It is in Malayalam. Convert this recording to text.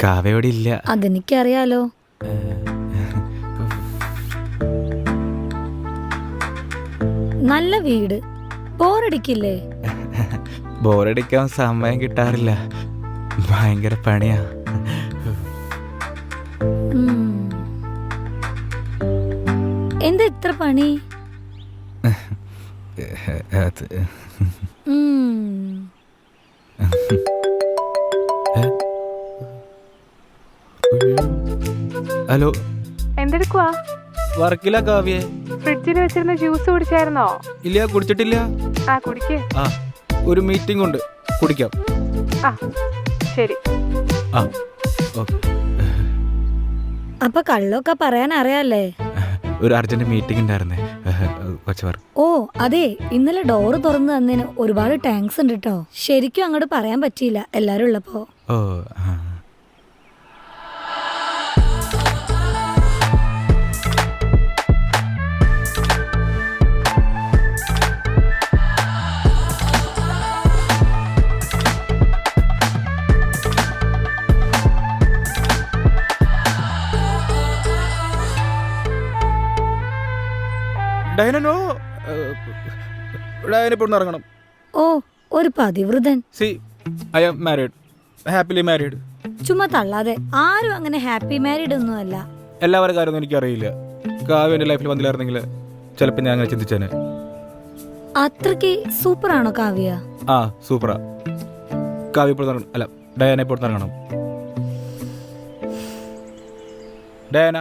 കാവ്യോടെ ഇല്ല. അതെനിക്കറിയാലോ. നല്ല വീട്, ബോറടിക്കില്ലേ? ബോറടിക്കാൻ സമയം കിട്ടാറില്ല, ഭയങ്കര പണിയാ. എന്താ ഇത്ര പണി? അത് ഹലോ, എന്തെടുക്കുവാ? വർക്കില്ല കാവ്യേ. ഫ്രിഡ്ജിൽ വെച്ചിരുന്ന ജ്യൂസ് കുടിച്ചായിരുന്നോ? ഇല്ല, കുടിച്ചിട്ടില്ല. ആ കുടിക്ക്. ആ, ഒരു മീറ്റിംഗ് ഉണ്ട്, കുടിക്കാം. ആ ശരി. ആ ഓക്കെ. അപ്പൊ കള്ളൊക്കെ പറയാൻ അറിയാല്ലേ? ഒരു അർജന്റ് മീറ്റിംഗ് ഉണ്ടായിരുന്നേ, കുറച്ച് വർക്ക്. ഓ അതെ, ഇന്നലെ ഡോറ് തുറന്നു തന്നതിന് ഒരുപാട് താങ്ക്സ് ഉണ്ട് കേട്ടോ. ശരിക്കും അങ്ങോട്ട് പറയാൻ പറ്റിയില്ല എല്ലാരും ഉള്ളപ്പോ. ഓ ഡയനോ, ഡയന ഇപ്പോൾ ഇറങ്ങണം. ഓ ഒരു പതിവൃതൻ. See, I am married, happily married. ചുമ്മാ തള്ളാതെ, ആരും അങ്ങനെ ഹാപ്പി മാരീഡ് ഒന്നും അല്ല. എല്ലാവരുടെ കാര്യമൊന്നും എനിക്കറിയില്ല. കാവ്യ എൻ്റെ ലൈഫിൽ വന്നില്ലായിരുന്നെങ്കിൽ ചിലപ്പോൾ ഞാൻ അങ്ങനെ ചിന്തിച്ചേനെ. അത്രയ്ക്ക് സൂപ്പറാണോ കാവ്യ? ആ സൂപ്പറാ. കാവ്യ ഇപ്പോൾ അല്ല, ഡയാന ഇപ്പോൾ ഇറങ്ങണം. ഡയാന